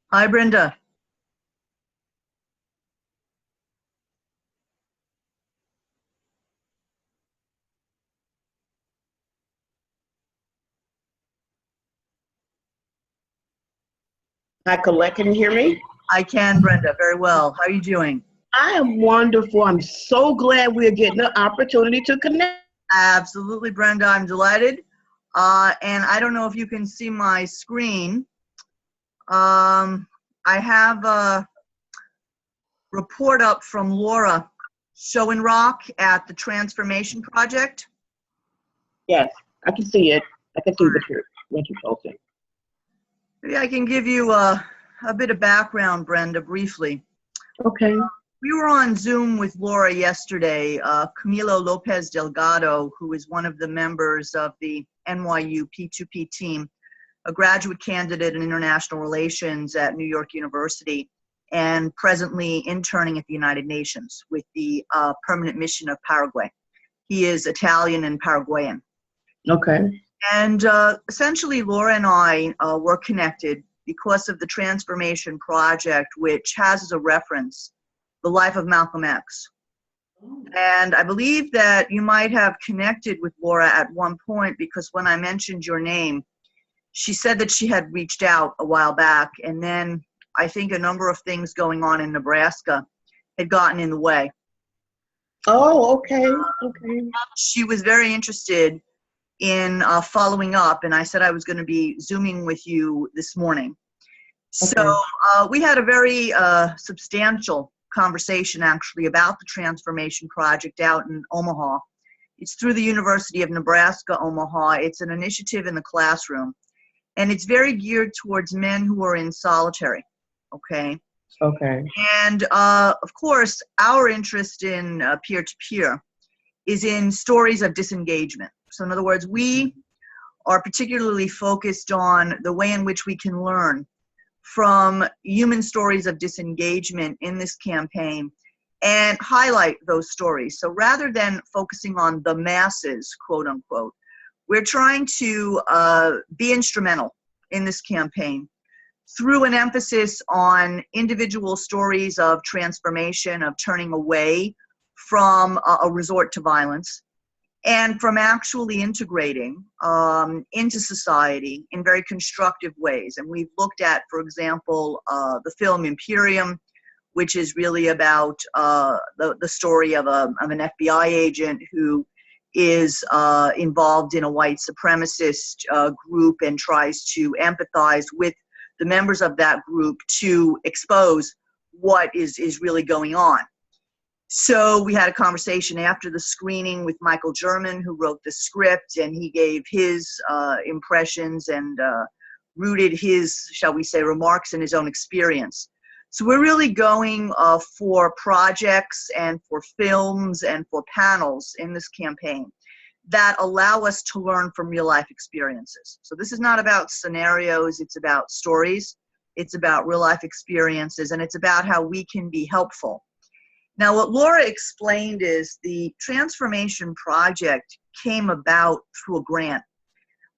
Hi, Brenda. Hi, Colette, can you hear me? I can, Brenda, very well. How are you doing? I am wonderful. I'm so glad we're getting the opportunity to connect. Absolutely, Brenda. I'm delighted. And I don't know if you can see my screen. I have a report up from Laura Showing Rock at the Transformation Project. Yes, I can see it. I can see what you're posting. Maybe I can give you a bit of background, Brenda, briefly. Okay. We were on Zoom with Laura yesterday. Camilo Lopez Delgado, who is one of the members of the NYU P2P team, a graduate candidate in international relations at New York University, and presently interning at the United Nations with the permanent mission of Paraguay. He is Italian and Paraguayan. Okay. And essentially, Laura and I were connected because of the Transformation Project, which has as a reference the life of Malcolm X. And I believe that you might have connected with Laura at one point, because when I mentioned your name, she said that she had reached out a while back, and then I think a number of things going on in Nebraska had gotten in the way. Oh, okay. Okay. She was very interested in following up, and I said I was going to be Zooming with you this morning. Okay. So we had a very substantial conversation actually about the Transformation Project out in Omaha. It's through the University of Nebraska, Omaha. It's an initiative in the classroom, and it's very geared towards men who are in solitary, okay? Okay. And of course, our interest in peer-to-peer is in stories of disengagement. So in other words, we are particularly focused on the way in which we can learn from human stories of disengagement in this campaign and highlight those stories. So rather than focusing on the masses, quote unquote, we're trying to be instrumental in this campaign through an emphasis on individual stories of transformation, of turning away from a resort to violence, and from actually integrating into society in very constructive ways. And we've looked at, for example, the film Imperium, which is really about the story of an FBI agent who is involved in a white supremacist group and tries to empathize with the members of that group to expose what is really going on. So we had a conversation after the screening with Michael German, who wrote the script, and he gave his impressions and rooted his, shall we say, remarks in his own experience. So we're really going for projects and for films and for panels in this campaign that allow us to learn from real life experiences. So this is not about scenarios, it's about stories, it's about real life experiences, and it's about how we can be helpful. Now, what Laura explained is the Transformation Project came about through a grant.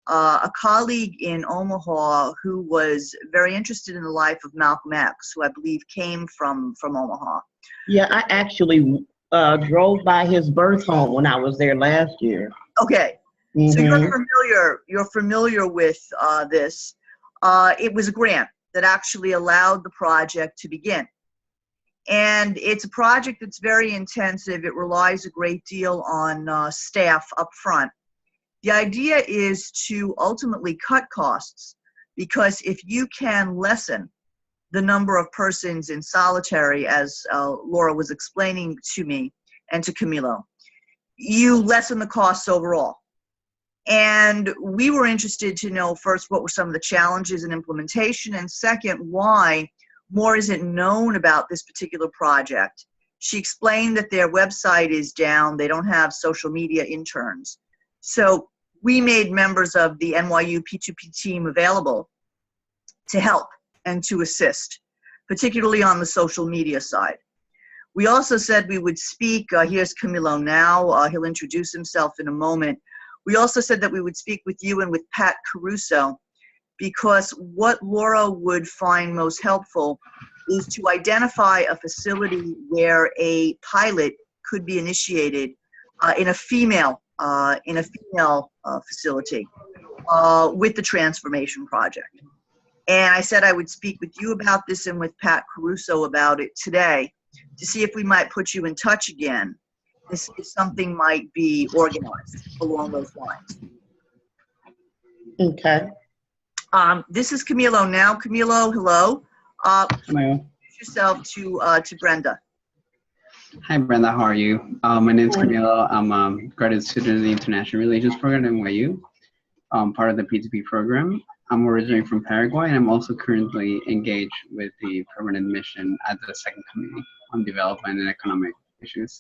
A colleague in Omaha who was very interested in the life of Malcolm X, who I believe came from Omaha. Yeah, I actually drove by his birth home when I was there last year. Okay, so you're familiar with this. It was a grant that actually allowed the project to begin. And it's a project that's very intensive. It relies a great deal on staff up front. The idea is to ultimately cut costs, because if you can lessen the number of persons in solitary, as Laura was explaining to me and to Camilo, you lessen the costs overall. And we were interested to know, first, what were some of the challenges in implementation, and second, why more isn't known about this particular project. She explained that their website is down, they don't have social media interns. So we made members of the NYU P2P team available to help and to assist, particularly on the social media side. We also said we would speak, here's Camilo now, he'll introduce himself in a moment. We also said that we would speak with you and with Pat Caruso because what Laura would find most helpful is to identify a facility where a pilot could be initiated in a female facility with the transformation project. And I said I would speak with you about this and with Pat Caruso about it today to see if we might put you in touch again if something might be organized along those lines. Okay. This is Camilo now. Camilo, hello. Hello. Introduce yourself to Brenda. Hi, Brenda. How are you? My name is Camilo. I'm a graduate student in the International Relations Program at NYU, part of the P2P program. I'm originally from Paraguay, and I'm also currently engaged with the permanent mission at the Second Committee on Development and Economic Issues.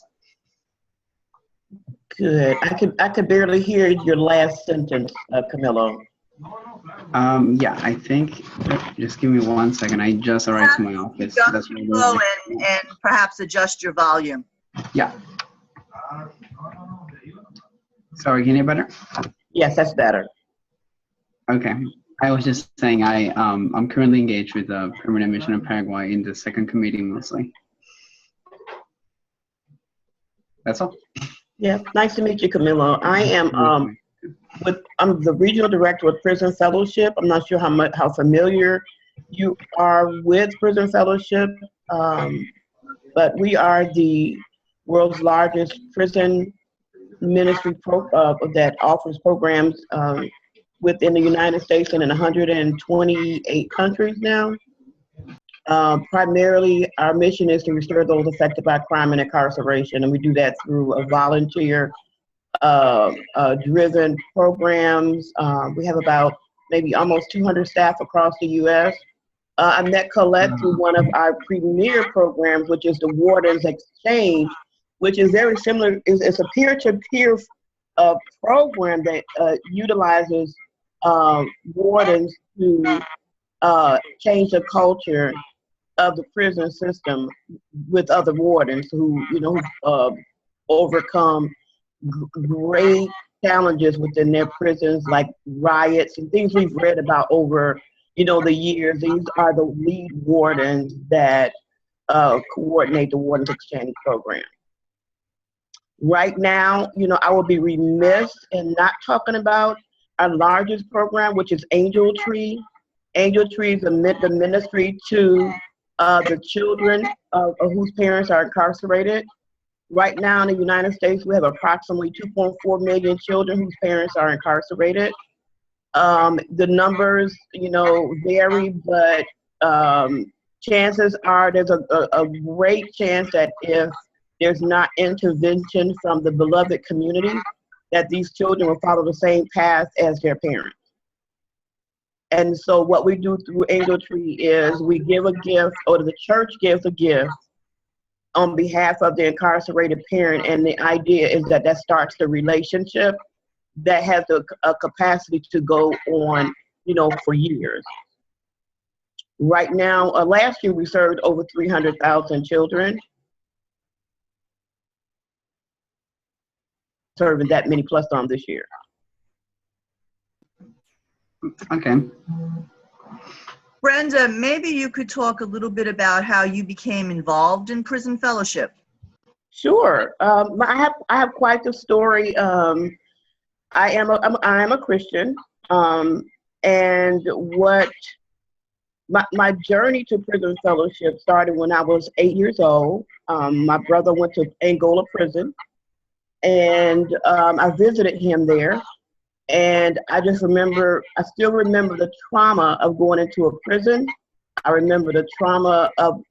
Good. I could barely hear your last sentence, Camilo. Yeah, I think, just give me 1 second. I just arrived to my office. That's Camilo, and perhaps adjust your volume. Yeah. Sorry, can you hear better? Yes, that's better. Okay. I was just saying I'm currently engaged with the permanent mission in Paraguay in the Second Committee mostly. That's all. Yeah, nice to meet you, Camilo. I am I'm the regional director with Prison Fellowship. I'm not sure how familiar you are with Prison Fellowship, but we are the world's largest prison ministry that offers programs within the United States and in 128 countries now. Primarily, our mission is to restore those affected by crime and incarceration, and we do that through a volunteer driven programs. We have about maybe almost 200 staff across the U.S. I met Colette through one of our premier programs, which is the Wardens Exchange, which is very similar. It's a peer-to-peer program that utilizes wardens to change the culture of the prison system with other wardens who, overcome great challenges within their prisons, like riots and things we've read about over, the years. These are the lead wardens that coordinate the Wardens Exchange program. Right now, I will be remiss in not talking about our largest program, which is Angel Tree. Angel Tree is the ministry to the children whose parents are incarcerated. Right now in the United States, we have approximately 2.4 million children whose parents are incarcerated. The numbers, vary, but chances are there's a great chance that if there's not intervention from the beloved community, that these children will follow the same path as their parents. And so what we do through Angel Tree is we give a gift, or the church gives a gift on behalf of the incarcerated parent, and the idea is that starts the relationship that has a capacity to go on, for years. Right now, last year we served over 300,000 children, serving that many plus some this year. Okay. Brenda, maybe you could talk a little bit about how you became involved in Prison Fellowship. Sure. I have quite the story. I am a Christian, and what my journey to Prison Fellowship started when I was 8 years old. My brother went to Angola prison, and I visited him there. And I still remember the trauma of going into a prison. I remember the trauma of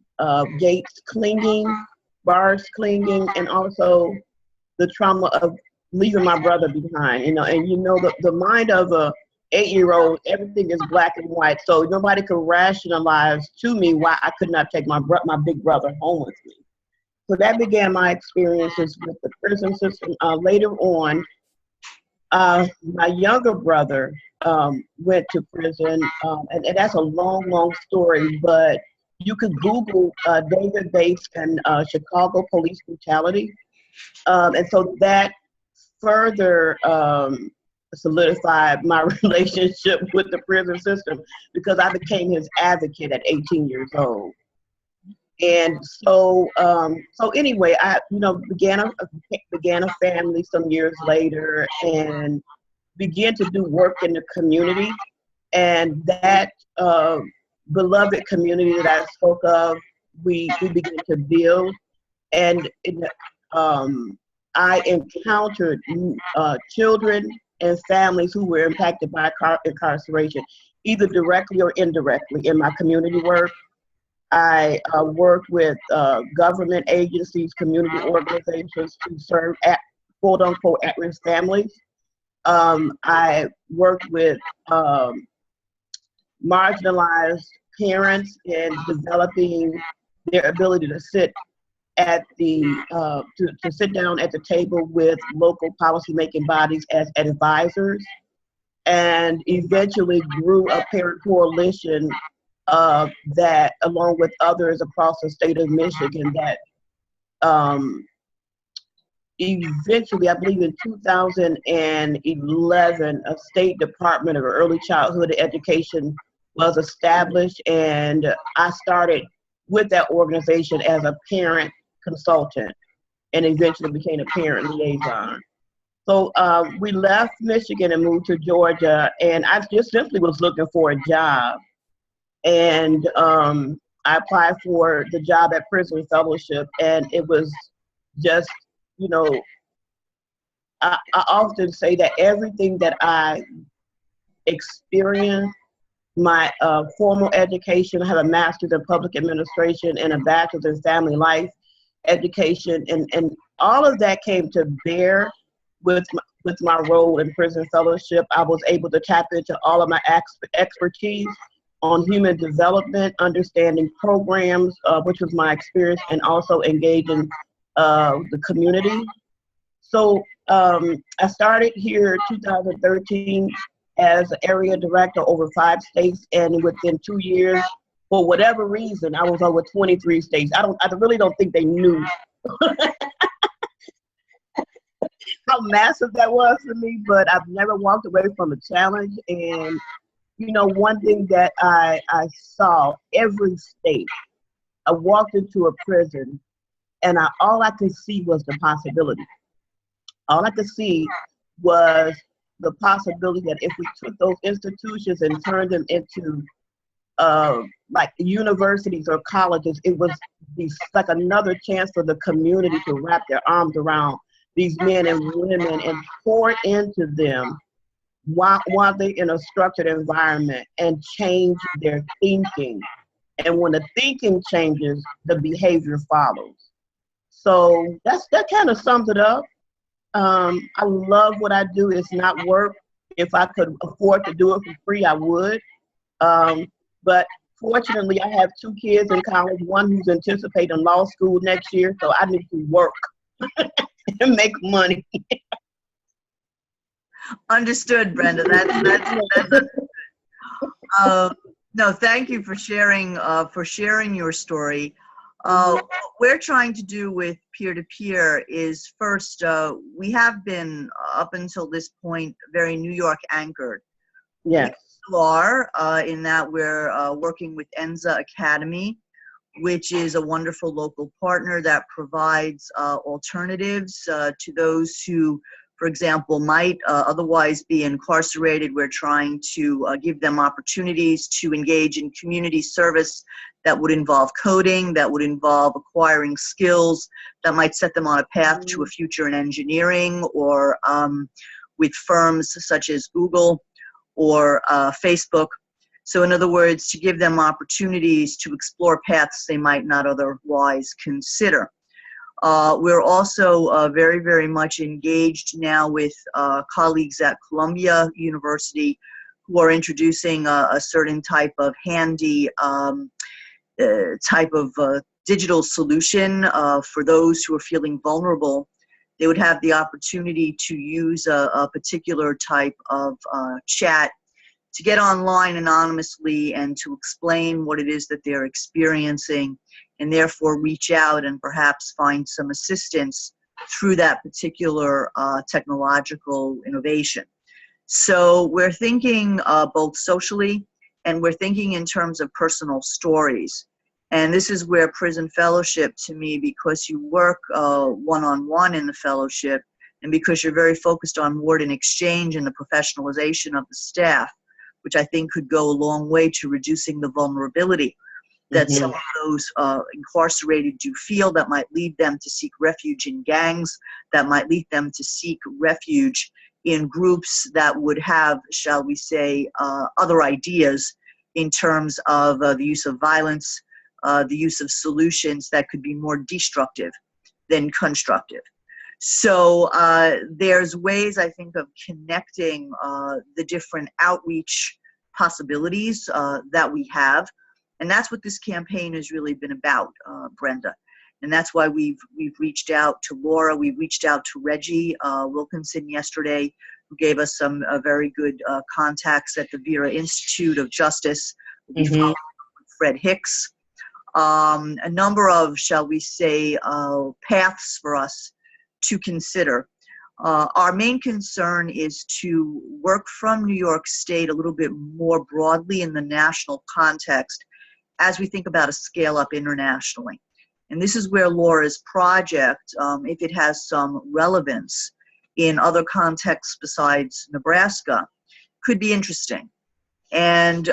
gates clinging, bars clinging, and also the trauma of leaving my brother behind. And the mind of a 8-year-old, everything is black and white. So nobody could rationalize to me why I could not take my big brother home with me. So that began my experiences with the prison system. Later on, my younger brother went to prison, and that's a long story, but you could Google David Bates and Chicago police brutality. And so that further solidified my relationship with the prison system, because I became his advocate at 18 years old. And so anyway, I began a family some years later, and began to do work in the community. And that beloved community that I spoke of, we began to build. And I encountered children and families who were impacted by incarceration, either directly or indirectly, in my community work. I worked with government agencies, community organizations to serve at quote unquote at-risk families. I worked with marginalized parents in developing their ability to sit at the to sit down at the table with local policymaking bodies as advisors, and eventually grew a parent coalition that, along with others across the state of Michigan, that eventually, I believe in 2011, a State Department of Early Childhood Education was established, and I started with that organization as a parent consultant, and eventually became a parent liaison. So we left Michigan and moved to Georgia, and I just simply was looking for a job. And I applied for the job at Prison Fellowship, and it was just, I often say that everything that I experienced, my formal education, I have a master's in public administration and a bachelor's in family life education, and all of that came to bear with my role in Prison Fellowship. I was able to tap into all of my expertise on human development, understanding programs, which was my experience, and also engaging the community. So I started here in 2013 as area director over 5 states, and within 2 years, for whatever reason, I was over 23 states. I really don't think they knew how massive that was for me, but I've never walked away from a challenge. And one thing that I saw every state, I walked into a prison, and all I could see was the possibility. All I could see was the possibility that if we took those institutions and turned them into like universities or colleges, it was like another chance for the community to wrap their arms around these men and women and pour into them while they're in a structured environment, and change their thinking. And when the thinking changes, the behavior follows. So that kind of sums it up. I love what I do. It's not work. If I could afford to do it for free, I would. But fortunately, I have 2 kids in college, one who's anticipating law school next year, so I need to work and make money. Understood, Brenda. No, thank you for sharing your story. What we're trying to do with peer-to-peer is, first, we have been, up until this point, very New York anchored. Yes. We are, in that we're working with Enza Academy, which is a wonderful local partner that provides alternatives to those who, for example, might otherwise be incarcerated. We're trying to give them opportunities to engage in community service that would involve coding, that would involve acquiring skills that might set them on a path to a future in engineering, or with firms such as Google or Facebook. So in other words, to give them opportunities to explore paths they might not otherwise consider. We're also very, very much engaged now with colleagues at Columbia University who are introducing a certain type of handy type of digital solution for those who are feeling vulnerable. They would have the opportunity to use a particular type of chat to get online anonymously and to explain what it is that they're experiencing, and therefore reach out and perhaps find some assistance through that particular technological innovation. So we're thinking both socially, and we're thinking in terms of personal stories. And this is where prison fellowship, to me, because you work one-on-one in the fellowship, and because you're very focused on warden exchange and the professionalization of the staff, which I think could go a long way to reducing the vulnerability that some of those incarcerated do feel, that might lead them to seek refuge in gangs, that might lead them to seek refuge in groups that would have, shall we say, other ideas in terms of the use of violence, the use of solutions that could be more destructive than constructive. So there's ways, I think, of connecting the different outreach possibilities that we have. And that's what this campaign has really been about, Brenda. And that's why we've reached out to Laura, we've reached out to Reggie Wilkinson yesterday, who gave us some very good contacts at the Vera Institute of Justice. We'll be following up with Fred Hicks. A number of, shall we say, paths for us to consider. Our main concern is to work from New York State a little bit more broadly in the national context as we think about a scale up internationally. And this is where Laura's project, if it has some relevance in other contexts besides Nebraska, could be interesting. And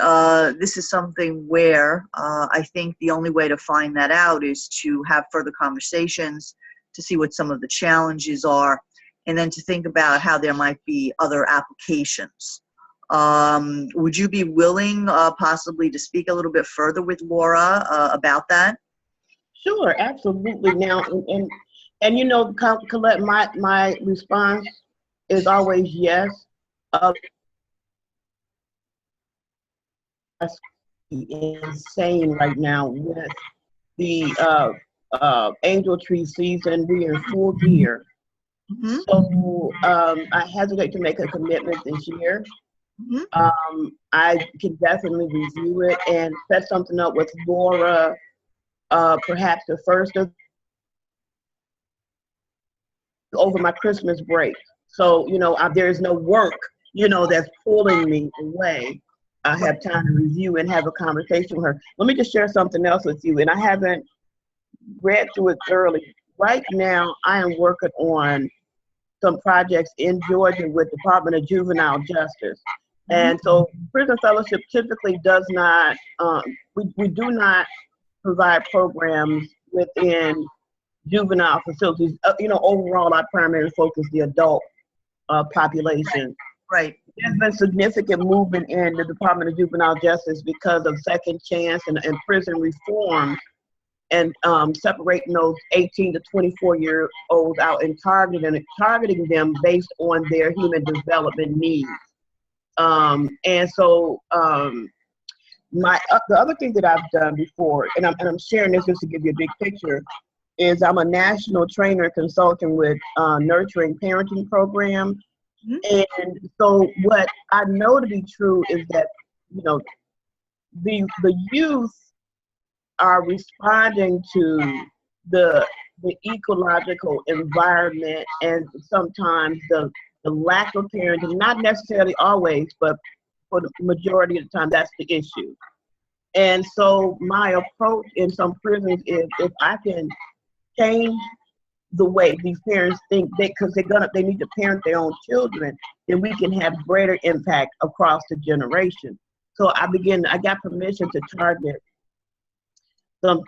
this is something where I think the only way to find that out is to have further conversations, to see what some of the challenges are, and then to think about how there might be other applications. Would you be willing possibly to speak a little bit further with Laura about that? Sure, absolutely. Now, and you know, Colette, my response is always yes. Insane right now with the angel tree season. We are in full gear. So I hesitate to make a commitment this year. I can definitely review it and set something up with Laura, perhaps the first of over my Christmas break. So, you know, there's no work, you know, that's pulling me away. I have time to review and have a conversation with her. Let me just share something else with you, and I haven't read through it thoroughly. Right now, I am working on some projects in Georgia with Department of Juvenile Justice. And so prison fellowship typically does not, we do not provide programs within juvenile facilities. You know, overall, our primary focus is the adult population. Right. There's been significant movement in the Department of Juvenile Justice because of second chance and prison reform, and separating those 18 to 24-year-olds out and targeting them based on their human development needs. And so the other thing that I've done before, and I'm sharing this just to give you a big picture, is I'm a national trainer and consultant with Nurturing Parenting Program. And so what I know to be true is that, you know, the youth are responding to the ecological environment and sometimes the lack of parenting, not necessarily always, but for the majority of the time, that's the issue. And so my approach in some prisons is, if I can change the way these parents think, because they need to parent their own children, then we can have greater impact across the generation. So I got permission to target some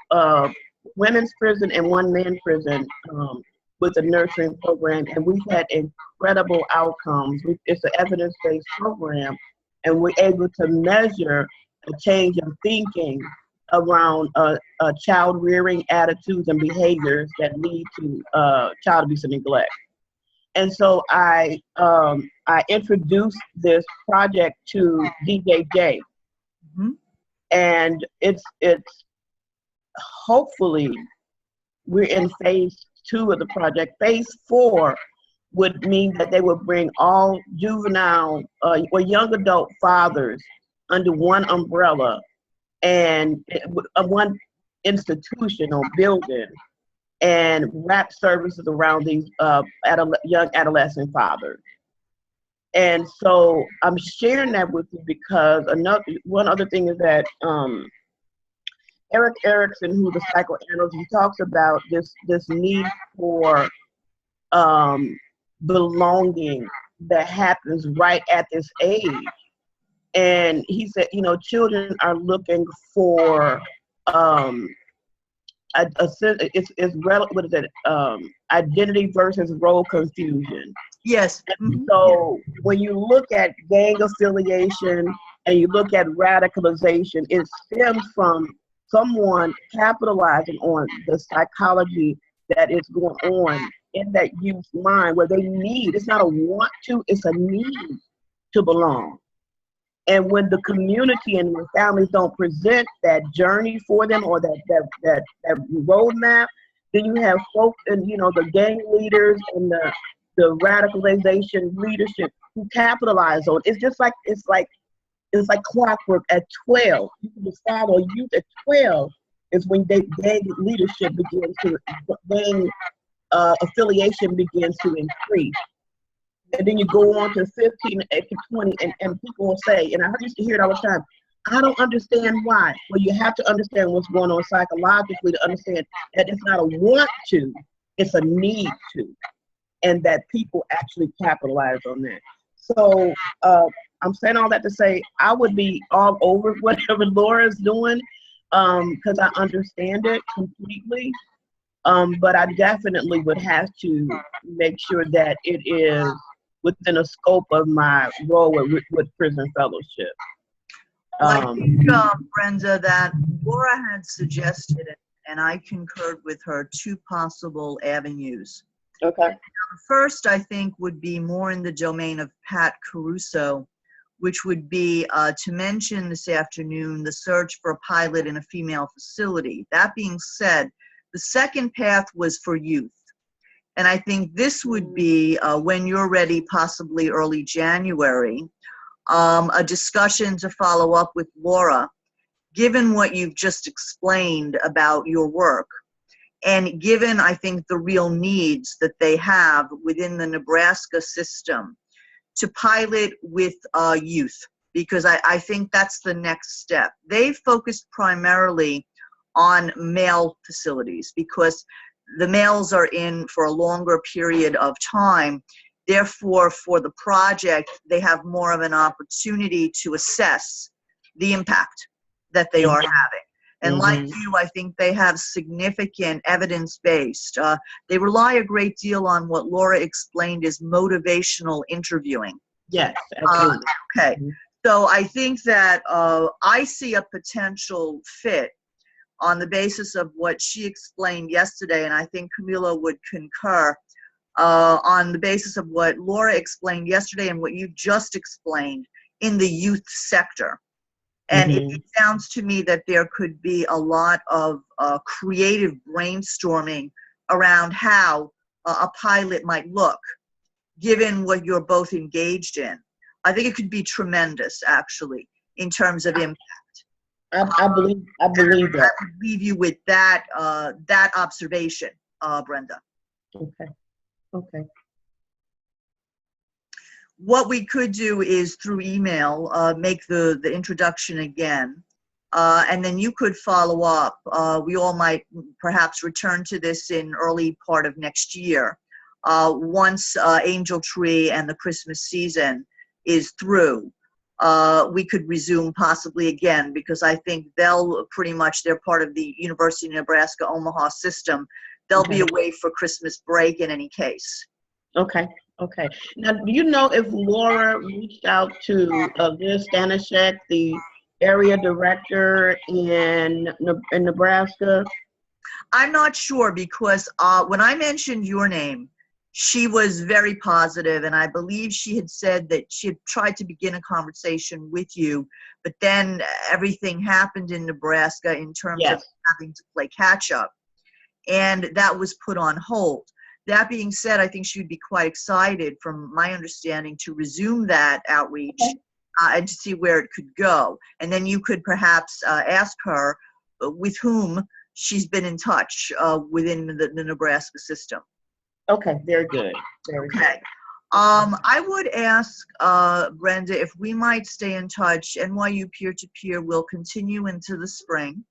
women's prison and one man prison with the nurturing program, and we've had incredible outcomes. It's an evidence-based program, and we're able to measure a change in thinking around child rearing attitudes and behaviors that lead to child abuse and neglect. And so I introduced this project to DJJ, and it's hopefully we're in phase 2 of the project. Phase 4 would mean that they would bring all juvenile or young adult fathers under one umbrella and one institution or building, and wrap services around these young adolescent fathers. And so I'm sharing that with you because one other thing is that Eric Erickson, who's a psychoanalyst, he talks about this need for belonging that happens right at this age. And he said, children are looking for what is it? Identity versus role confusion. Yes. And so when you look at gang affiliation and you look at radicalization, it stems from someone capitalizing on the psychology that is going on in that youth's mind, where they need, it's not a want to, it's a need to belong. And when the community and the families don't present that journey for them, or that roadmap, then you have folks and the gang leaders and the radicalization leadership who capitalize on it. It's like clockwork. At 12, you can just follow youth at 12 is when gang leadership begins to gang affiliation begins to increase. And then you go on to 15 to 20, and people will say, and I used to hear it all the time, I don't understand why. Well, you have to understand what's going on psychologically to understand that it's not a want to, it's a need to, and that people actually capitalize on that. So I'm saying all that to say I would be all over whatever Laura's doing because I understand it completely. But I definitely would have to make sure that it is within a scope of my role with Prison Fellowship. I think, Brenda, that Laura had suggested, and I concurred with her, 2 possible avenues. Okay. The first, I think, would be more in the domain of Pat Caruso, which would be to mention this afternoon the search for a pilot in a female facility. That being said, the second path was for youth. And I think this would be, when you're ready, possibly early January, a discussion to follow up with Laura, given what you've just explained about your work, and given, I think, the real needs that they have within the Nebraska system, to pilot with youth, because I think that's the next step. They focused primarily on male facilities because the males are in for a longer period of time. Therefore, for the project, they have more of an opportunity to assess the impact that they are having. And like you, I think they have significant evidence-based. They rely a great deal on what Laura explained as motivational interviewing. Yes, absolutely. Okay, so I think that I see a potential fit on the basis of what she explained yesterday, and I think Camila would concur, on the basis of what Laura explained yesterday and what you just explained in the youth sector. And it sounds to me that there could be a lot of creative brainstorming around how a pilot might look, given what you're both engaged in. I think it could be tremendous, actually, in terms of impact. I believe that. I would leave you with that that observation, Brenda. Okay. What we could do is through email make the introduction again, and then you could follow up. We all might perhaps return to this in early part of next year, once Angel Tree and the Christmas season is through. We could resume possibly again, because I think they're part of the University of Nebraska Omaha system. They'll be away for Christmas break in any case. Okay. Now, do you know if Laura reached out to Liz Stanishek, the area director in Nebraska? I'm not sure, because when I mentioned your name, she was very positive, and I believe she had said that she had tried to begin a conversation with you, but then everything happened in Nebraska in terms of having to play catch up, and that was put on hold. That being said, I think she would be quite excited, from my understanding, to resume that outreach and to see where it could go. And then you could perhaps ask her with whom she's been in touch within the Nebraska system. Okay, very good. Okay. I would ask Brenda if we might stay in touch. NYU Peer-to-Peer will continue into the spring.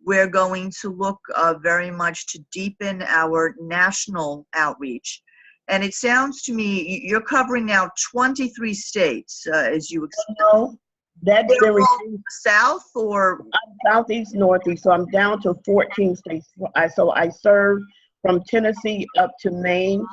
We're going to look very much to deepen our national outreach. And it sounds to me you're covering now 23 states, as you explained. No, that's been They're all reduced. South or? Southeast, Northeast, so I'm down to 14 states. So I serve from Tennessee up to Maine.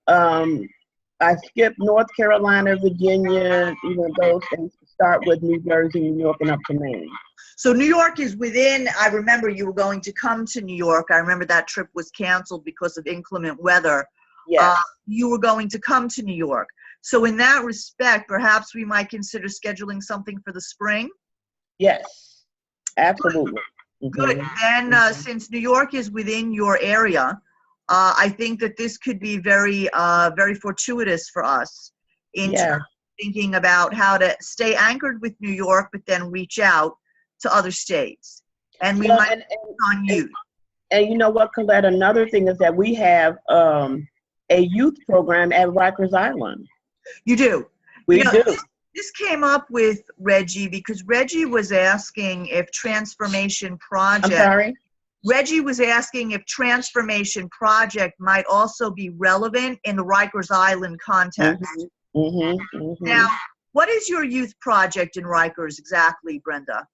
I skip North Carolina, Virginia, those, and start with New Jersey, New York, and up to Maine. So New York is within, I remember you were going to come to New York. I remember that trip was canceled because of inclement weather. Yes. You were going to come to New York. So in that respect, perhaps we might consider scheduling something for the spring? Yes, absolutely. Good. Mm-hmm. Then since New York is within your area, I think that this could be very, very fortuitous for us in terms of thinking about how to stay anchored with New York, but then reach out to other states. And we might on you. And you know what, Colette? Another thing is that we have a youth program at Rikers Island. You do? We do. This came up with Reggie because Reggie was asking if Transformation Project. I'm sorry? Reggie was asking if Transformation Project might also be relevant in the Rikers Island context. Now, what is your youth project in Rikers exactly, Brenda?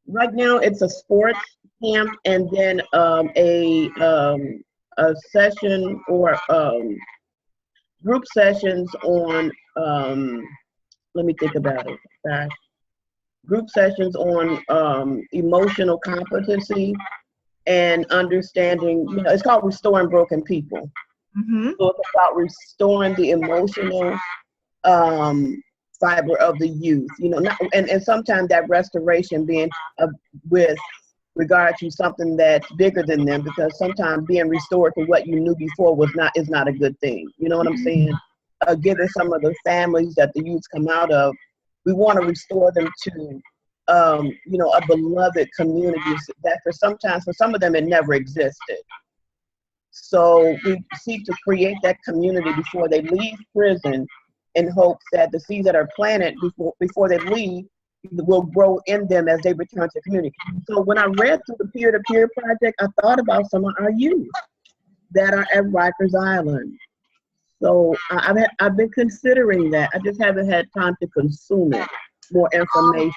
Right now, it's a sports camp and then a session or group sessions on, let me think about it. Gosh. Group sessions on emotional competency and understanding, it's called Restoring Broken People. So it's about restoring the emotional fiber of the youth, and sometimes that restoration being with regard to something that's bigger than them, because sometimes being restored to what you knew before is not a good thing. You know what I'm saying? Given some of the families that the youth come out of, we want to restore them to a beloved community that for some of them it never existed. So we seek to create that community before they leave prison, in hopes that the seeds that are planted before they leave will grow in them as they return to the community. So when I read through the peer-to-peer project, I thought about some of our youth that are at Rikers Island. So I've been considering that. I just haven't had time to consume it, more information.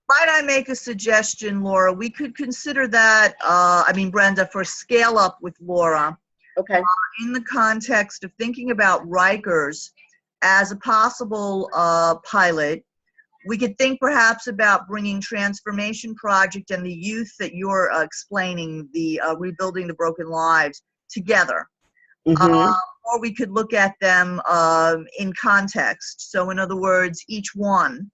Might I make a suggestion, Laura? We could consider that, Brenda, for Scale Up with Laura. Okay. In the context of thinking about Rikers as a possible pilot, we could think perhaps about bringing Transformation Project and the youth that you're explaining, the Rebuilding the Broken Lives, together. Or we could look at them in context. So in other words, each one,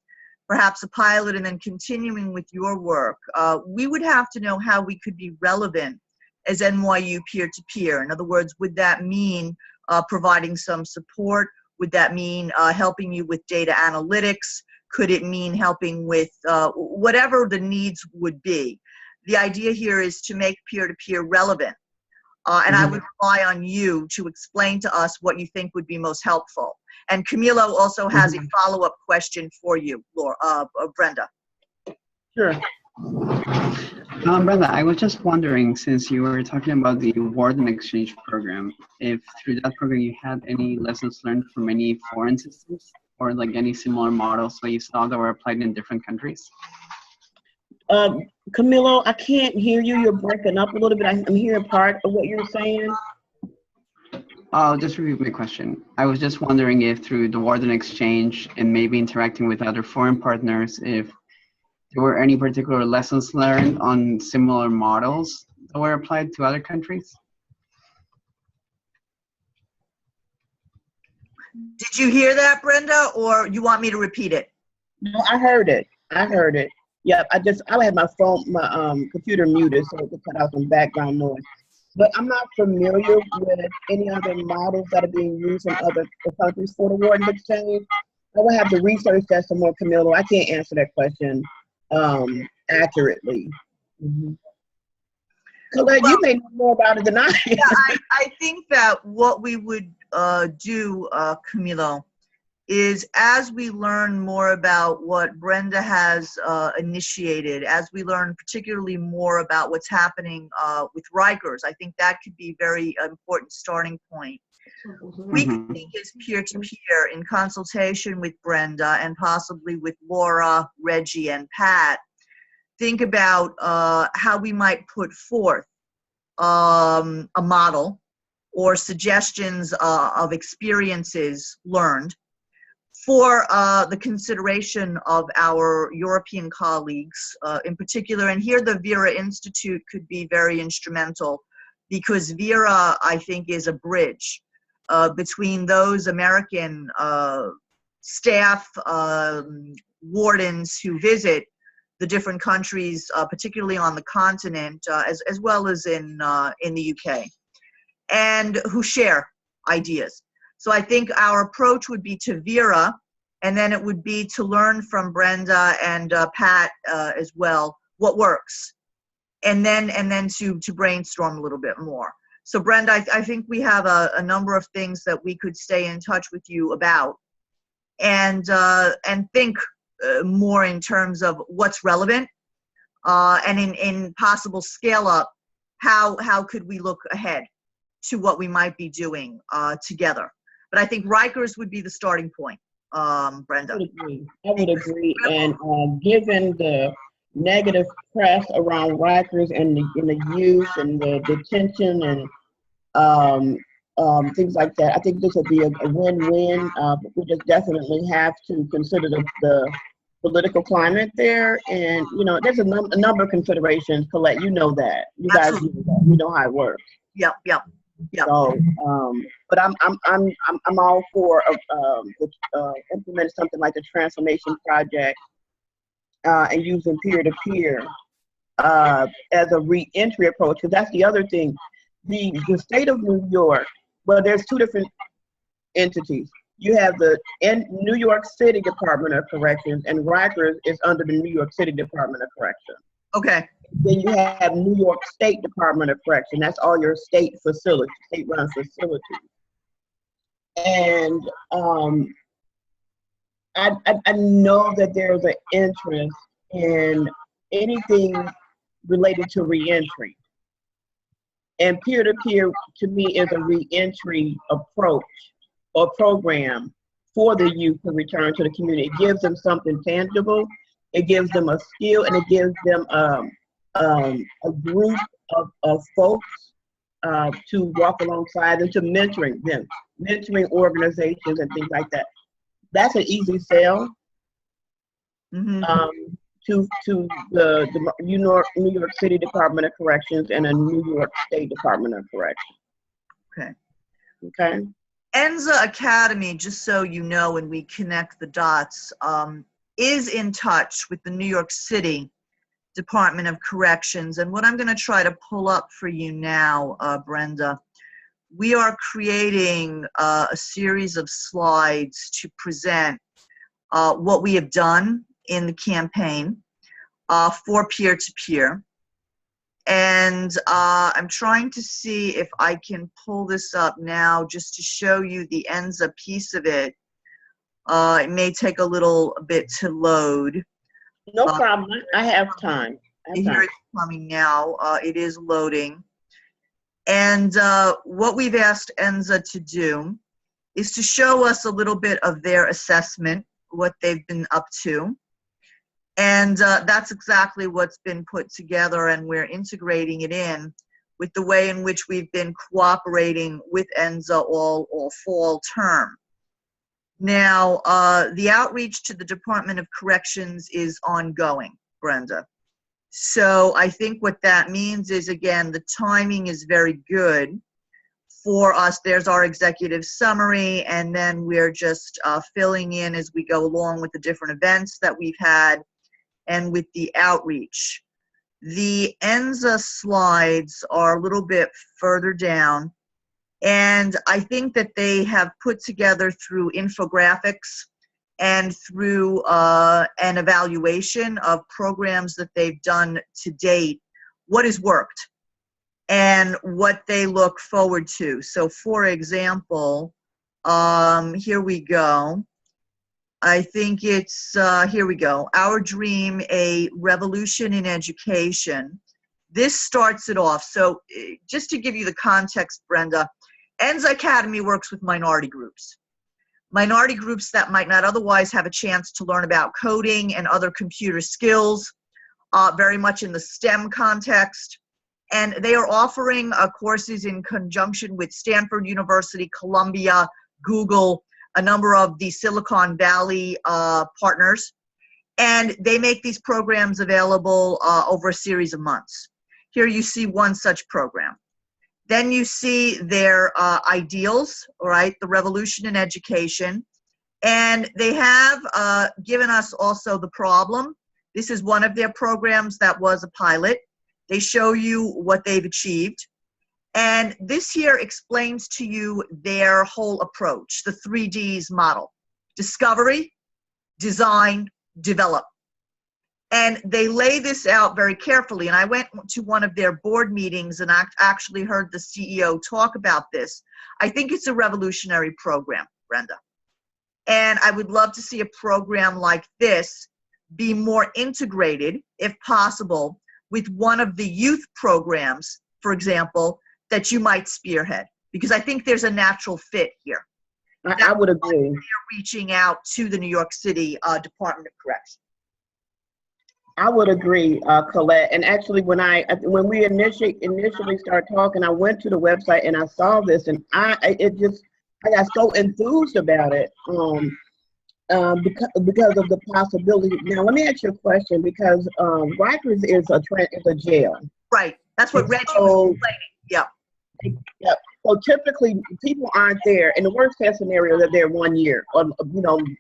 perhaps a pilot and then continuing with your work. We would have to know how we could be relevant as NYU peer-to-peer. In other words, would that mean providing some support? Would that mean helping you with data analytics? Could it mean helping with whatever the needs would be? The idea here is to make peer-to-peer relevant. And I would rely on you to explain to us what you think would be most helpful. And Camilo also has a follow-up question for you, Laura, Brenda. Sure. Brenda, I was just wondering, since you were talking about the Warden Exchange program, if through that program you had any lessons learned from any foreign systems or like any similar models that you saw that were applied in different countries? Camilo, I can't hear you. You're breaking up a little bit. I'm hearing part of what you're saying. I'll just repeat my question. I was just wondering if through the Warden Exchange and maybe interacting with other foreign partners, if there were any particular lessons learned on similar models that were applied to other countries? Did you hear that, Brenda, or you want me to repeat it? No, I heard it. Yep, I had my phone, my computer muted so it could cut out some background noise. But I'm not familiar with any other models that are being used in other countries for the Warden Exchange. I will have to research that some more, Camilo. I can't answer that question accurately. Colette, you may know more about it than I. Yeah, I think that what we would do, Camilo, is as we learn more about what Brenda has initiated, as we learn particularly more about what's happening with Rikers, I think that could be a very important starting point. We could think as peer-to-peer in consultation with Brenda and possibly with Laura, Reggie, and Pat, think about how we might put forth a model or suggestions of experiences learned for the consideration of our European colleagues in particular. And here the Vera Institute could be very instrumental, because Vera, I think, is a bridge between those American staff, wardens who visit the different countries, particularly on the continent, as well as in the UK, and who share ideas. So I think our approach would be to Vera, and then it would be to learn from Brenda and Pat as well what works, and then to brainstorm a little bit more. So Brenda, I think we have a number of things that we could stay in touch with you about, and think more in terms of what's relevant, and in possible scale up, how could we look ahead to what we might be doing together. But I think Rikers would be the starting point, Brenda. I would agree. And given the negative press around Rikers and the youth and the detention and things like that, I think this would be a win-win. We just definitely have to consider the political climate there. And, there's a number of considerations, Colette, you know that. You guys know that. You know how it works. Yep. So, but I'm all for implementing something like the transformation project and using peer-to-peer as a re-entry approach. Because that's the other thing. The state of New York. Well, there's two different entities. You have the New York City Department of Corrections, and Rikers is under the New York City Department of Corrections. Okay. Then you have New York State Department of Correction. That's all your state facilities, state-run facilities. And I know that there's an interest in anything related to reentry. And peer-to-peer, to me, is a reentry approach or program for the youth to return to the community. It gives them something tangible. It gives them a skill, and it gives them a group of folks to walk alongside and to mentoring them, mentoring organizations and things like that. That's an easy sell to the New York City Department of Corrections and a New York State Department of Corrections. Okay. Enza Academy, just so you know, when we connect the dots, is in touch with the New York City Department of Corrections. And what I'm going to try to pull up for you now, Brenda, we are creating a series of slides to present what we have done in the campaign for peer-to-peer. And I'm trying to see if I can pull this up now just to show you the Enza piece of it. It may take a little bit to load. No problem. I have time. Here it's coming now. It is loading. And what we've asked Enza to do is to show us a little bit of their assessment, what they've been up to. And that's exactly what's been put together, and we're integrating it in with the way in which we've been cooperating with Enza all fall term. Now, the outreach to the Department of Corrections is ongoing, Brenda. So I think what that means is, again, the timing is very good for us. There's our executive summary, and then we're just filling in as we go along with the different events that we've had and with the outreach. The Enza slides are a little bit further down, and I think that they have put together through infographics and through an evaluation of programs that they've done to date, what has worked and what they look forward to. So for example, here we go. I think it's, here we go. Our Dream, a Revolution in Education. This starts it off. So just to give you the context, Brenda, ENSA Academy works with minority groups. Minority groups that might not otherwise have a chance to learn about coding and other computer skills, very much in the STEM context. And they are offering courses in conjunction with Stanford University, Columbia, Google, a number of the Silicon Valley partners. And they make these programs available over a series of months. Here you see one such program. Then you see their ideals, all right, the revolution in education. And they have given us also the problem. This is one of their programs that was a pilot. They show you what they've achieved. And this here explains to you their whole approach, the 3Ds model: discovery, design, develop. And they lay this out very carefully. And I went to one of their board meetings and actually heard the CEO talk about this. I think it's a revolutionary program, Brenda. And I would love to see a program like this be more integrated, if possible, with one of the youth programs, for example, that you might spearhead. Because I think there's a natural fit here. I would agree. They're reaching out to the New York City Department of Correction. I would agree, Colette. And actually, when we initially started talking, I went to the website and I saw this, and I got so enthused about it because of the possibility. Now, let me ask you a question, because Rikers is a jail. Right. That's what Reggie was explaining. Yeah. Yeah. So typically, people aren't there. In the worst case scenario, they're there 1 year, or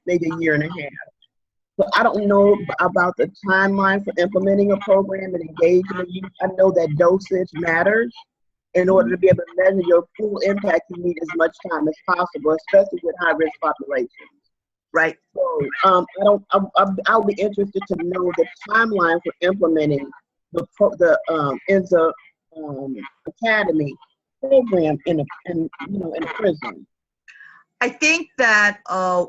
maybe a year and a half. But I don't know about the timeline for implementing a program and engaging the youth. I know that dosage matters. In order to be able to measure your full impact, you need as much time as possible, especially with high-risk populations. Right. So I'll be interested to know the timeline for implementing the ENSA Academy program in a prison. I think that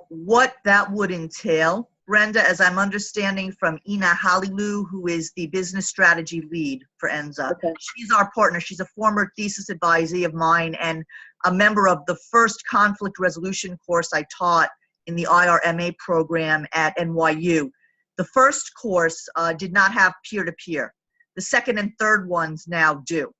what that would entail, Brenda, as I'm understanding from Ina Halilu, who is the business strategy lead for ENSA. Okay. She's our partner. She's a former thesis advisee of mine and a member of the first conflict resolution course I taught in the IRMA program at NYU. The first course did not have peer-to-peer. The second and third ones now do.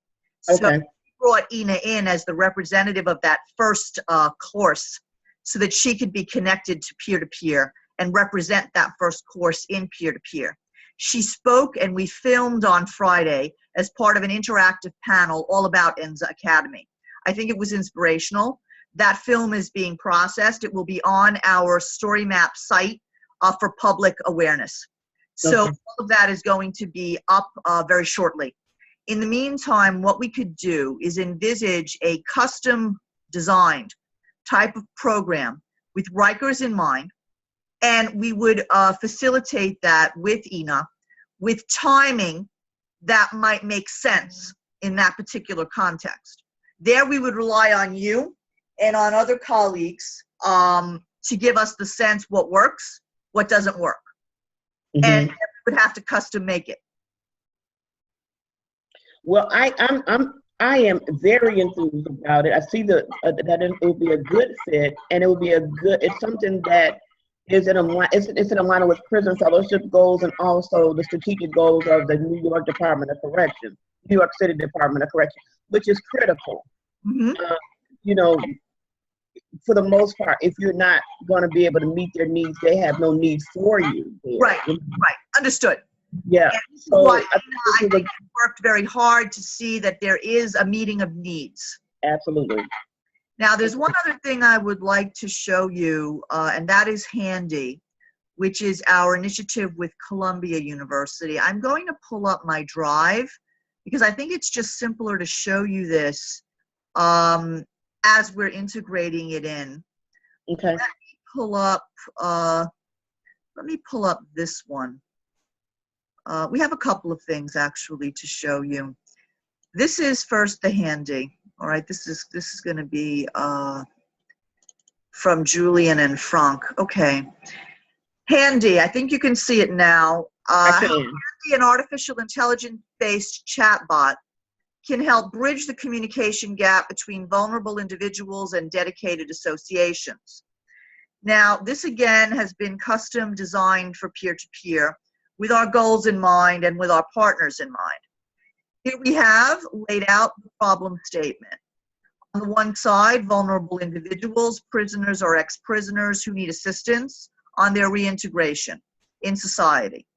Okay. So we brought Ina in as the representative of that first course so that she could be connected to peer-to-peer and represent that first course in peer-to-peer. She spoke, and we filmed on Friday as part of an interactive panel all about ENSA Academy. I think it was inspirational. That film is being processed. It will be on our StoryMap site for public awareness. So Okay. all of that is going to be up very shortly. In the meantime, what we could do is envisage a custom designed type of program with Rikers in mind, and we would facilitate that with Ina, with timing that might make sense in that particular context. There we would rely on you and on other colleagues to give us the sense what works, what doesn't work. Mm-hmm. And we would have to custom make it. Well, I am very enthused about it. I see that it will be a good fit, and it will be it's something that is in alignment with prison fellowship goals and also the strategic goals of the New York Department of Correction, New York City Department of Correction, which is critical. Mm-hmm. For the most part, if you're not going to be able to meet their needs, they have no need for you. Right, understood. Yeah. And this is why I think worked very hard to see that there is a meeting of needs. Absolutely. Now, there's one other thing I would like to show you, and that is handy, which is our initiative with Columbia University. I'm going to pull up my drive because I think it's just simpler to show you this as we're integrating it in. Okay. Let me pull up this one. We have a couple of things actually to show you. This is first the handy. All right, this is going to be from Julian and Frank. Okay, Handy, I think you can see it now. I can. Handy, an artificial intelligence-based chatbot, can help bridge the communication gap between vulnerable individuals and dedicated associations. Now, this again has been custom designed for peer-to-peer with our goals in mind and with our partners in mind. Here we have laid out the problem statement. On the one side, vulnerable individuals, prisoners or ex-prisoners who need assistance on their reintegration in society.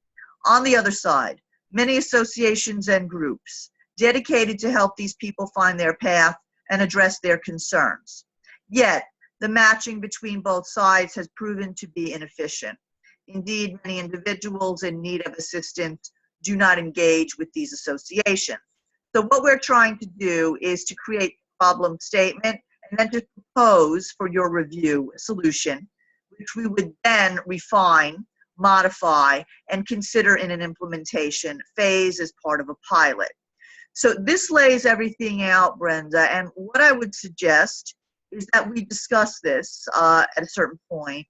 On the other side, many associations and groups dedicated to help these people find their path and address their concerns. Yet, the matching between both sides has proven to be inefficient. Indeed, many individuals in need of assistance do not engage with these associations. So what we're trying to do is to create a problem statement and then to propose for your review a solution, which we would then refine, modify, and consider in an implementation phase as part of a pilot. So this lays everything out, Brenda, and what I would suggest is that we discuss this at a certain point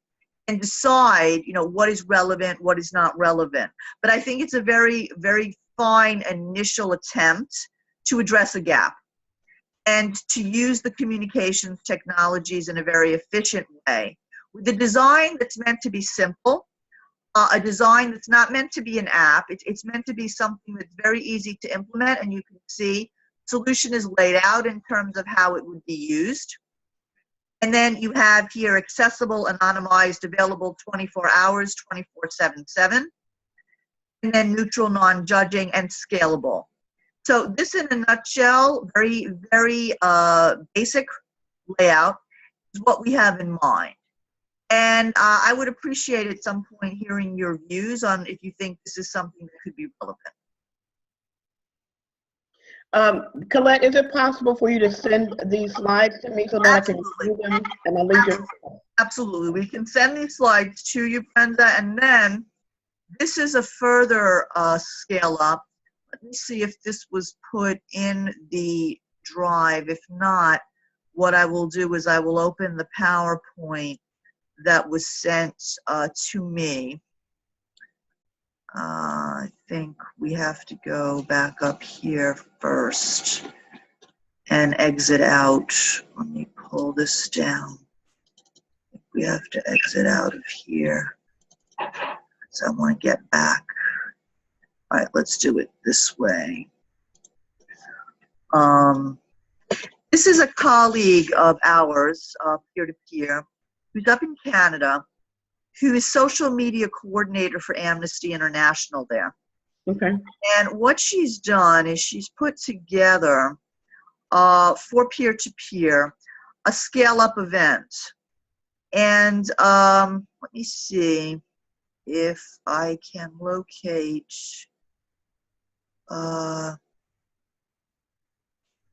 and decide, what is relevant, what is not relevant. But I think it's a very, very fine initial attempt to address a gap and to use the communications technologies in a very efficient way with a design that's meant to be simple, a design that's not meant to be an app. It's meant to be something that's very easy to implement, and you can see solution is laid out in terms of how it would be used. And then you have here accessible, anonymized, available 24 hours, 24/7, and then neutral, non-judging, and scalable. So this in a nutshell, very, very basic layout is what we have in mind. And I would appreciate at some point hearing your views on if you think this is something that could be relevant. Colette, is it possible for you to send these slides to me so that Absolutely. I can review them and I'll leave you? Absolutely. We can send these slides to you, Brenda, and then this is a further scale up. Let me see if this was put in the drive. If not, what I will do is I will open the PowerPoint that was sent to me. I think we have to go back up here first and exit out. Let me pull this down. We have to exit out of here. So I want to get back. All right, let's do it this way. This is a colleague of ours, peer-to-peer, who's up in Canada, who is social media coordinator for Amnesty International there. Okay. And what she's done is she's put together for peer-to-peer a scale-up event. And let me see if I can locate,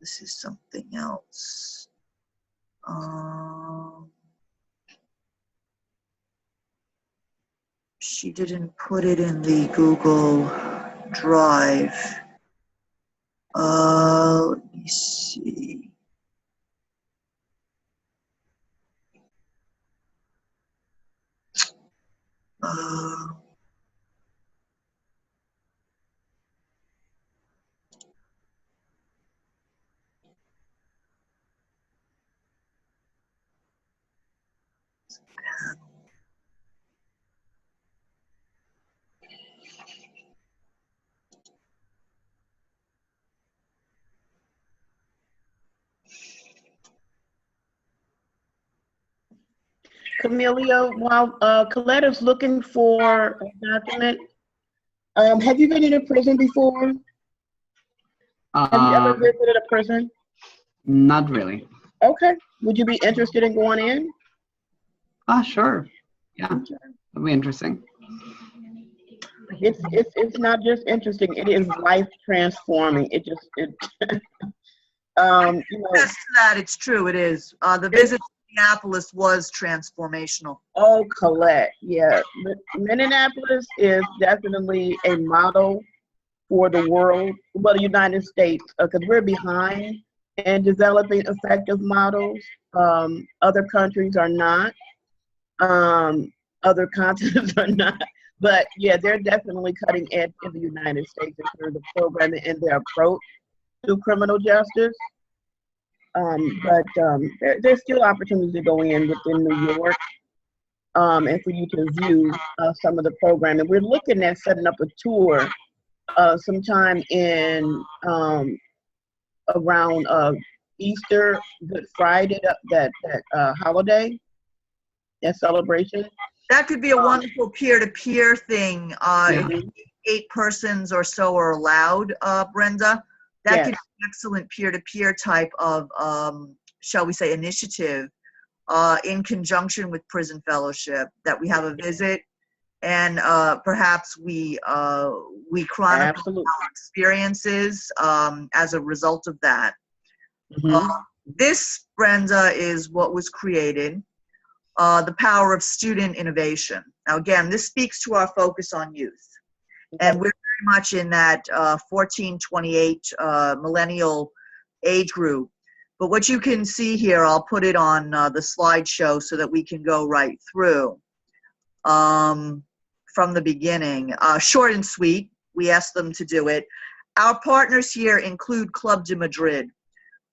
this is something else. She didn't put it in the Google Drive. Let me see. Camelia, while Colette is looking for a document, have you been in a prison before? Have you ever visited a prison? Not really. Okay. Would you be interested in going in? Sure. Yeah, that'd be interesting. It's not just interesting. It is life transforming. Yes, Yes, that it's true. It is. The visit to Minneapolis was transformational. Oh, Colette, yeah. Minneapolis is definitely a model for the world, well, the United States, because we're behind in developing effective models. Other countries are not. other continents or not. But yeah, they're definitely cutting edge in the United States in terms of programming and their approach to criminal justice. There's still opportunities to go in within New York, and for you to view some of the programming. We're looking at setting up a tour sometime in around Easter, Good Friday, that holiday, that celebration. That could be a wonderful peer-to-peer thing. Yeah. If 8 persons or so are allowed, Brenda, that Yes. could be an excellent peer-to-peer type of, shall we say, initiative in conjunction with Prison Fellowship, that we have a visit and perhaps we chronicle Absolutely. our experiences as a result of that. Mhm. This, Brenda, is what was created. The power of student innovation. Now, again, this speaks to our focus on youth. And we're very much in that 14-28 millennial age group. But what you can see here, I'll put it on the slideshow so that we can go right through from the beginning. Short and sweet, we asked them to do it. Our partners here include Club de Madrid,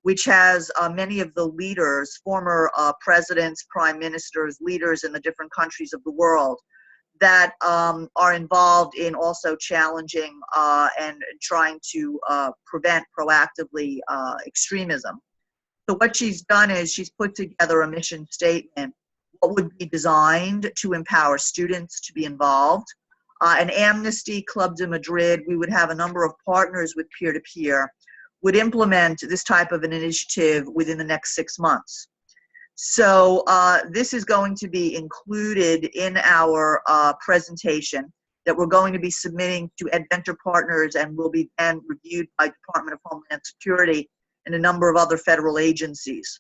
which has many of the leaders, former presidents, prime ministers, leaders in the different countries of the world that are involved in also challenging and trying to prevent proactively extremism. So what she's done is she's put together a mission statement, what would be designed to empower students to be involved. An Amnesty, Club de Madrid, we would have a number of partners with peer-to-peer, would implement this type of an initiative within the next 6 months. So this is going to be included in our presentation that we're going to be submitting to EdVenture partners and will be then reviewed by Department of Homeland Security and a number of other federal agencies.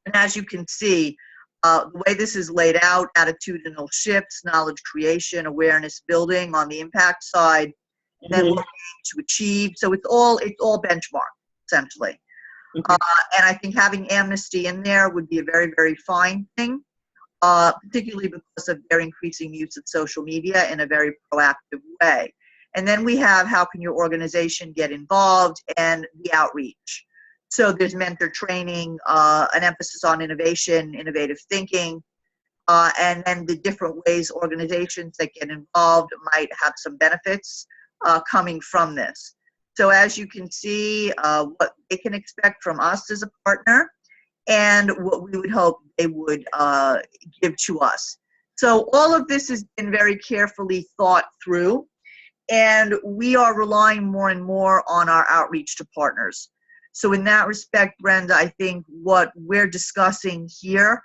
And as you can see, the way this is laid out, attitudinal shifts, knowledge creation, awareness building on the impact side, and then what we aim to achieve. So it's all benchmark, essentially. And I think having Amnesty in there would be a very, very fine thing, particularly because of their increasing use of social media in a very proactive way. And then we have how can your organization get involved and the outreach. So there's mentor training, an emphasis on innovation, innovative thinking, and then the different ways organizations that get involved might have some benefits coming from this. So as you can see, what they can expect from us as a partner and what we would hope they would give to us. So all of this has been very carefully thought through, and we are relying more and more on our outreach to partners. So in that respect, Brenda, I think what we're discussing here,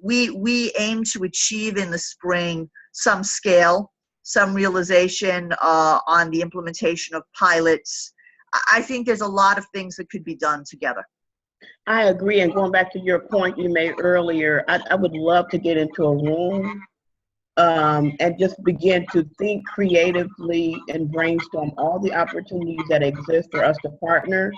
we aim to achieve in the spring some scale, some realization on the implementation of pilots. I think there's a lot of things that could be done together. I agree, and going back to your point you made earlier, I would love to get into a room and just begin to think creatively and brainstorm all the opportunities that exist for us to partner.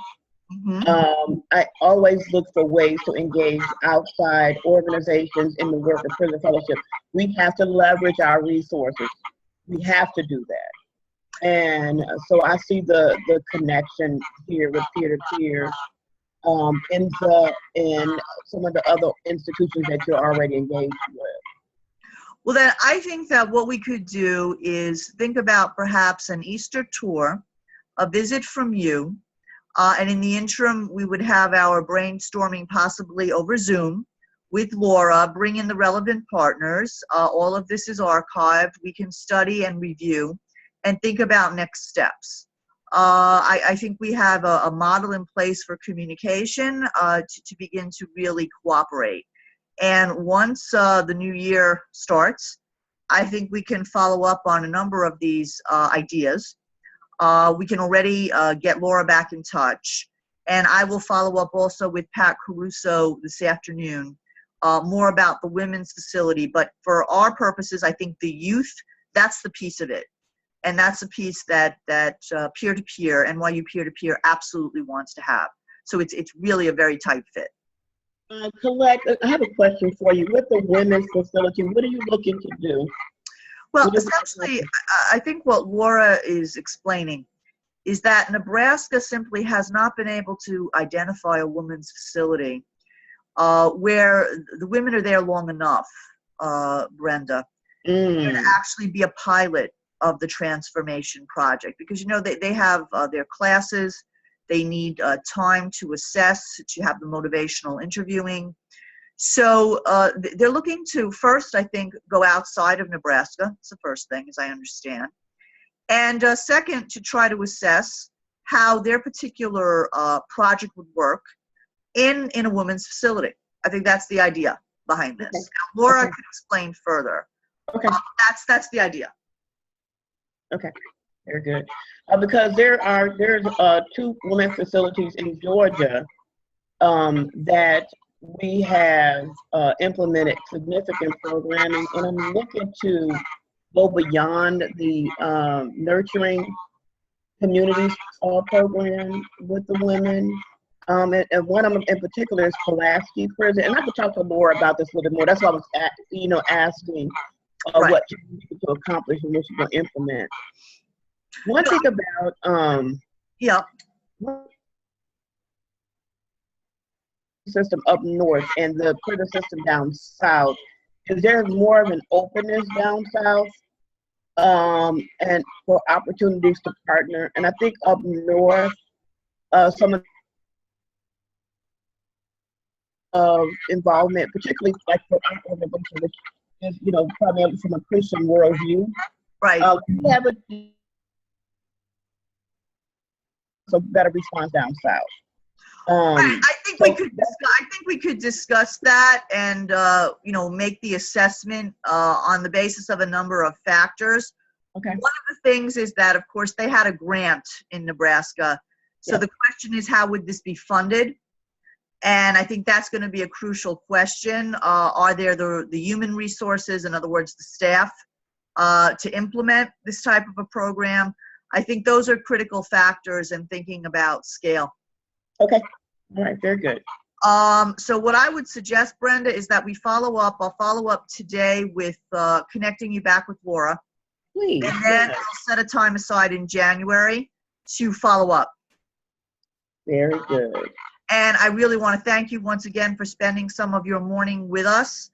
I always look for ways to engage outside organizations in the work of Prison Fellowship. We have to leverage our resources. We have to do that. And so I see the connection here with peer-to-peer in some of the other institutions that you're already engaged with. Well, then I think that what we could do is think about perhaps an Easter tour, a visit from you, and in the interim, we would have our brainstorming possibly over Zoom with Laura, bring in the relevant partners. All of this is archived. We can study and review and think about next steps. I think we have a model in place for communication to begin to really cooperate. And once the new year starts, I think we can follow up on a number of these ideas. We can already get Laura back in touch. And I will follow up also with Pat Caruso this afternoon, more about the women's facility. But for our purposes, I think the youth, that's the piece of it. And that's a piece that peer-to-peer, NYU peer-to-peer absolutely wants to have. So it's really a very tight fit. Colette, I have a question for you. With the women's facility, what are you looking to do? Well, What is essentially, I think what Laura is explaining is that Nebraska simply has not been able to identify a women's facility where the women are there long enough, Brenda, to actually be a pilot of the transformation project. Because, you know, they have their classes, they need time to assess, to have the motivational interviewing. So they're looking to first, I think, go outside of Nebraska. That's the first thing, as I understand. And second, to try to assess how their particular project would work in a women's facility. I think that's the idea behind this. Okay. Now, Laura Okay. can explain further. Okay. That's the idea. Okay. Very good. Because there's 2 women's facilities in Georgia that we have implemented significant programming, and I'm looking to go beyond the nurturing communities program with the women. And one of them in particular is Pulaski Prison, and I could talk to Laura about this a little bit more. That's why I was, asking Right. what you need to accomplish and what you're going to implement. One thing about Yeah. system up north and the prison system down south is there's more of an openness down south and for opportunities to partner. And I think up north, some of involvement, particularly like for our organization, which is, primarily from a Christian worldview. Right. We have a better response down south. I think we could discuss that and make the assessment on the basis of a number of factors. Okay. One of the things is that, of course, they had a grant in Nebraska. So the question is, how would this be funded? And I think that's going to be a crucial question. Are there the human resources, in other words, the staff, to implement this type of a program? I think those are critical factors in thinking about scale. Okay. All right. Very good. So what I would suggest, Brenda, is that we follow up. I'll follow up today with connecting you back with Laura. Please. And then I'll set a time aside in January to follow up. Very good. And I really want to thank you once again for spending some of your morning with us,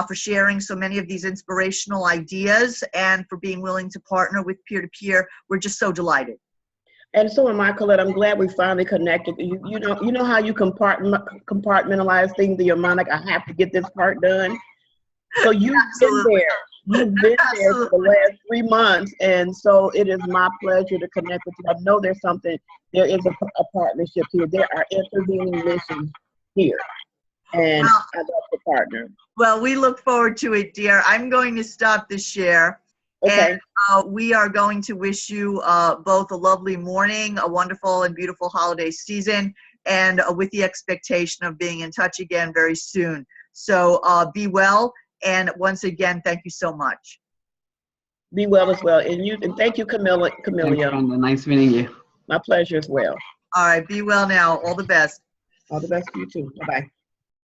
for sharing so many of these inspirational ideas, and for being willing to partner with Peer2Peer. We're just so delighted. And so am I, Colette. I'm glad we finally connected. You know how you compartmentalize things in your mind, like I have to get this part done. So you've been there. You've been there for the last 3 months, and so it is my pleasure to connect with you. I know there is a partnership here. There are intervening missions here, and I'd love to partner. Well, we look forward to it, dear. I'm going to stop the share. Okay. And we are going to wish you both a lovely morning, a wonderful and beautiful holiday season, and with the expectation of being in touch again very soon. So be well, and once again, thank you so much. Be well as well. And thank you, Camilla. Thanks, Brenda. Nice meeting you. My pleasure as well. All right, be well now. All the best. All the best to you too. Bye-bye.